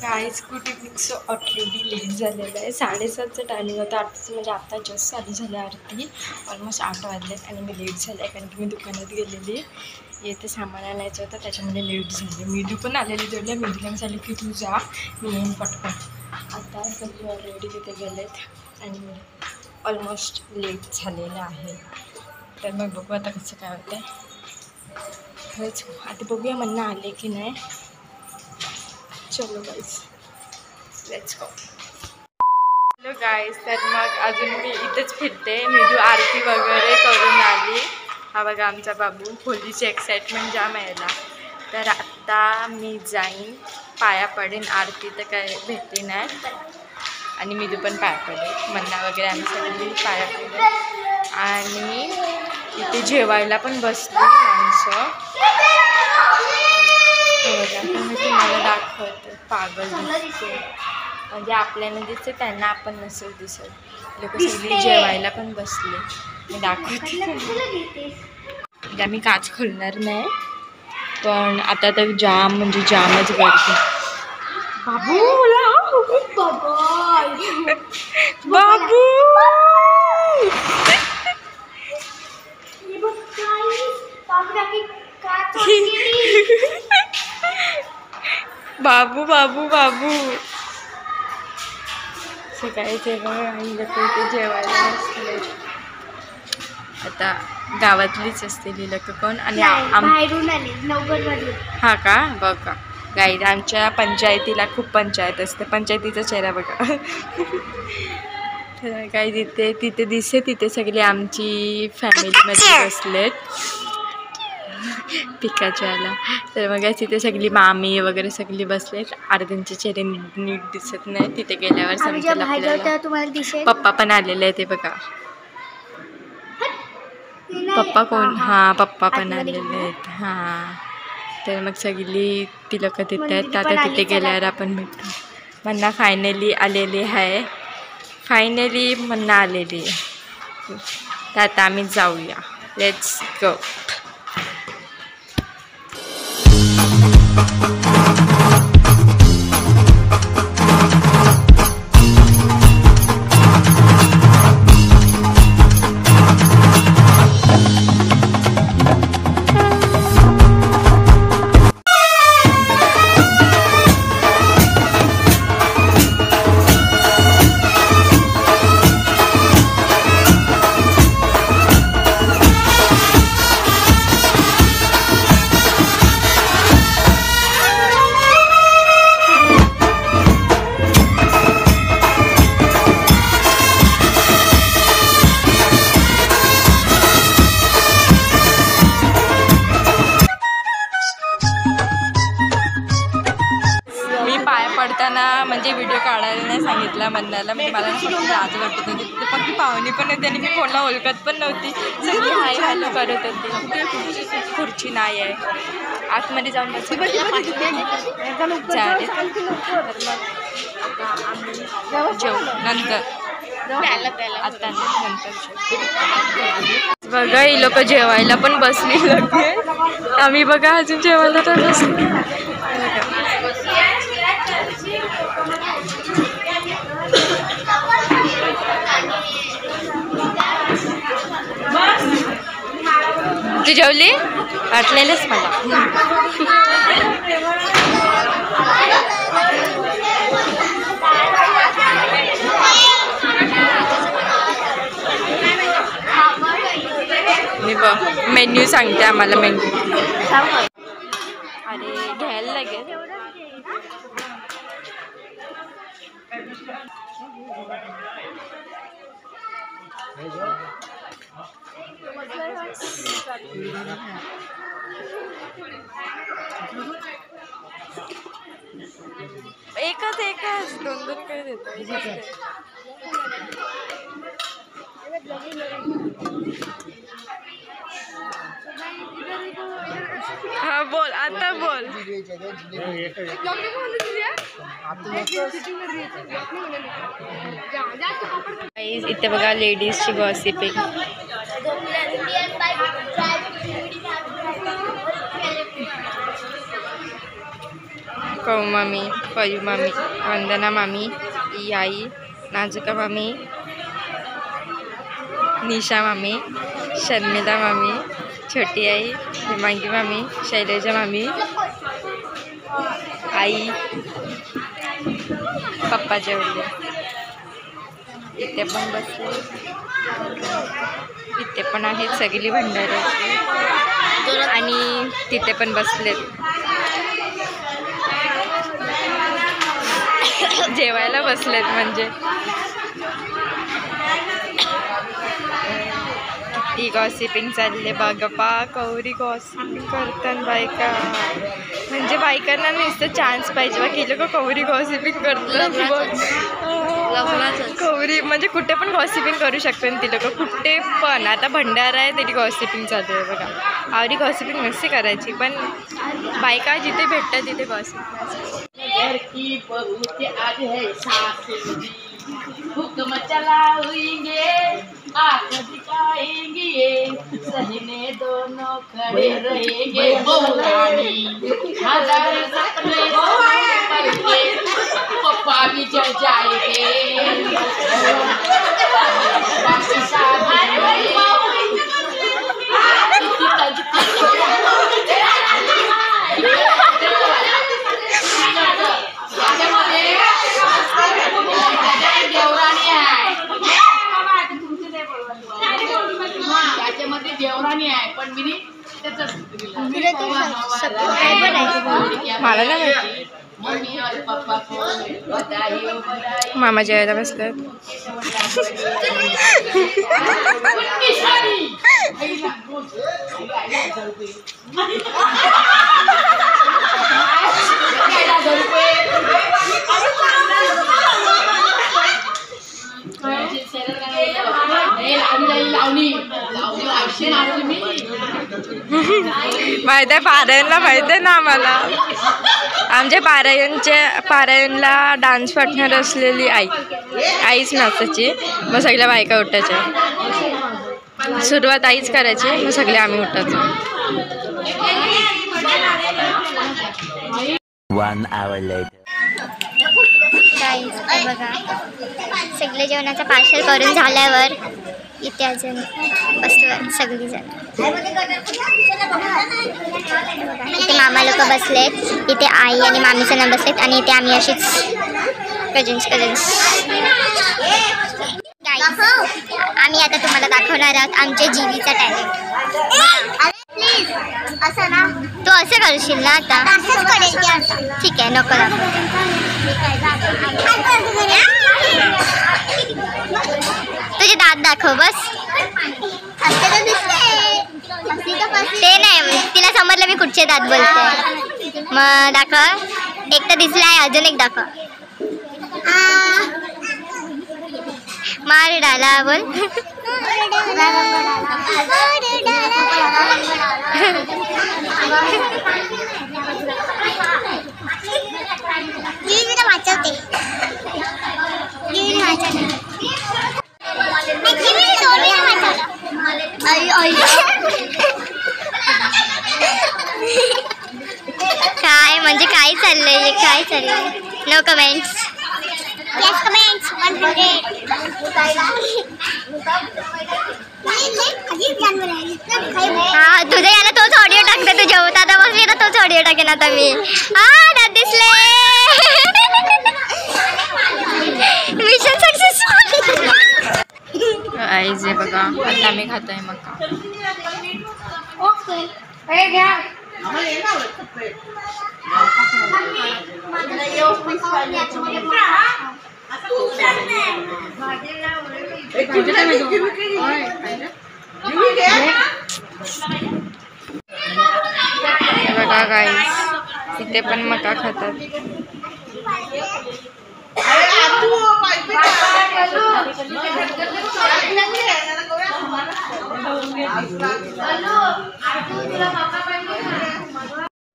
Guys good evening. So already late झालेलं आहे. 7:30चं timing होतं. आताच म्हणजे आता जस्ट चालू झालं आरती. ऑलमोस्ट 8 वाजलेत आणि मी लेट झाले कारण की मी दुकानात गेलेली. येथे सामान आणायचं होतं त्याच्यामध्ये लेट झाले. मिदू पण आलेली जोडल्या. मिदूला झाली की तू जा, मी येईन पटकन. आता सगळे ऑलरेडी तिथे गेलेत आणि मी ऑलमोस्ट लेट झालेलं आहे. तर मग बघू आता कसं काय होतं. खरंच आता बघूया म्हणणं आले की नाही. चलो guys let's go. Hello guys, तर मग अजून मी इथेच फिरते. मिदू आरती वगैरे करून आली. हा बघा आमचा बाबू. होलीची एक्साइटमेंट जाम यायला. तर आता मी जाईन, पाया पडेन. आरती तर काय भेटली नाही आणि मिदू पण पाया पडेल. मन्ना वगैरे आम्ही सगळी पाया पडले आणि इथे जेवायला पण बसली माणसं. मी तुम्हाला दाखवते. पागल दिसते म्हणजे आपल्याला दिसते, त्यांना आपण नसेल दिसत. लोक सगळी जेवायला पण बसले. मी दाखवते. आम्ही काच खोलणार नाही पण आता तर जाम म्हणजे जामच गर्दी. बाबू बाबू बाबू बाबू बाबू सकाळी इथे जेवायला असले. आता गावातलीच असते लोक कोण आणि बाहेरून आले नवगडवरून. हा का बघा गाईज, आमच्या पंचायतीला खूप पंचायत असते. पंचायतीचा चेहरा बघा. तर काही तिथे दिसते, तिथे सगळी आमची फॅमिलीमध्ये बसलेत पिकाच्याला. तर मग तिथे सगळी मामी वगैरे सगळी बसलेत. अर्ध्यांचे चेहरे नीट दिसत नाही. तिथे गेल्यावर समजेल आपल्याला. पप्पा पण आलेले आहे ते बघा. पप्पा कोण? हां पप्पा पण आलेले आहेत. हां तर मग सगळी ती लोक तिथे आहेत. आता तिथे गेल्यावर आपण भेटू. मन्ना फायनली आलेली आहे. फायनली मन्ना आलेली आहे. तर आता आम्ही जाऊया. Let's go. म्हणजे व्हिडिओ काढायला नाही सांगितला मन्नाला. म्हणजे मला फक्त लाज वाटत होती. तिथे फक्त पाहुणी पण होती आणि मी कोणाला ओळखत पण नव्हती. सगळी हाय हॅलो करत होती. खुर्ची नाही आहे. आतमध्ये जाऊन बसू. तर मग आता आम्ही जेवू नंतर. आता नंतर बघा ही लोक जेवायला पण बसली. लोक आम्ही बघा अजून जेवायला तर बसली. तू जेवली? वाटलेलंच मला. मी बघ मेन्यू सांगते आम्हाला. मेन्यू अरे घ्यायला लागेल. एकच दोन काय देतो. हा बोल आता बोल. इथे बघा लेडीजची गॉसिपिंग. कौ मामी, पयू मामी, वंदना मामी, ही आई, नाजुका मामी, निशा मामी, शर्मिला मामी, छोटी आई, हिमांगी मामी, शैलजा मामी, आई, पप्पा जेवले. इथे पण बसले. इथे पण आहेत सगळी भंडाऱ्याची आणि तिथे पण बसलेत. जेवायला बसलेत म्हणजे ती गॉसिपिंग चालले बघा कौरी गॉसिपिंग करतात बायका. म्हणजे बायकांना नुसतं चान्स पाहिजे बा की लोक कौरी गॉसिपिंग करतात. कौरी म्हणजे कुठे पण गॉसिपिंग करू शकतात ती लोक, कुठे पण. आता भंडारा आहे तरी गॉसिपिंग चालू आहे बघा. आवडी गॉसिपिंग नसते करायची पण बायका जिथे भेटतात तिथे गॉसिपिंग. हुक्म चलाएंगे आँख दिखाएंगे सहने दोनों खड़े रहेंगे रानी हजार सपने करके पप्पा भी चल जाएंगे त्याच्यामध्ये देवराणी आहे पण मी मला नाही माहिती. मामा जेवायला बसले. माहित आहे पारायणला, माहित आहे ना आम्हाला. आमच्या पारायणला डान्स पार्टनर असलेली आईच नाचायची. मग सगळ्या बायका उठायच्या. सुरुवात आईच करायची, मग सगळे आम्ही उठायचो. 1 hour later. बघा सगळे जेवणाचं पार्सल करून झाल्यावर इथे अजून बसलो सगळीजण. इथे मामा लोक बसलेत, इथे आई आणि मामीचं नाव बसलेत आणि इथे आम्ही अशीच कझन्स. आम्ही आता तुम्हाला दाखवणार आहोत आमच्या जीवीचा टॅलेंट. प्लीज असं ना, तू असं करशील ना आता? ठीक आहे, नको दाखव. तुझे दात दाखव बस. ते नाही, तिला समजलं मी कुठचे दात बोलते. मग दाखव. एक तर दिसला आहे, अजून एक दाखव. मार डाला बोल. वाचवते काय म्हणजे काय चाललंय, काय चाललंय? No comments. Yes, comments 100. हाँ तुझे याला तोच ऑडिओ टाकते. तू जेवता आता बसली ना, तोच ऑडिओ टाकेन आता मी. दात दिसले. Mission successful. आई जे बघा आता आम्ही खातोय मका. बघा गाईस इथे पण मका खातात.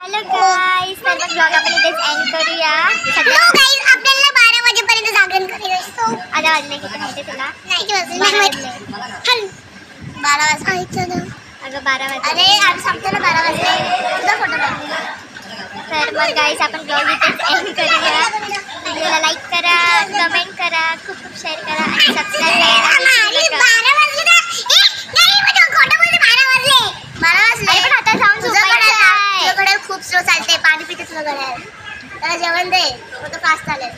हॅलो गाईस, तर ब्लॉग आपण इथेच एंड करूया. हॅलो गाईस, आपल्याला 12 वाजेपर्यंत जागरण करायचं असतो. आता वाजले किती माहिती तुला? नाही वाजले. 12 वाजले. अगं 12 वाजले. अरे आज संपलं 12 वाजले. तुझा फोटो बघ. तर मग गाईज आपण ब्लॉग इथेच एंड करूया. व्हिडिओला लाईक करा, कमेंट करा, खूप खूप शेअर करा आणि सबस्क्राईब करायला तुझ्याकडे खूप स्लो चालते. पाणी पिते तुझं घड्याळ. त्याला जेवण दे. फक्त फास्ट चालेल.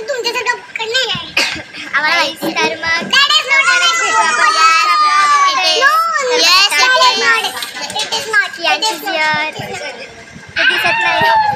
तुमच्यासारखं नाही आहे आम्हाला. तर मग दिसत नाही.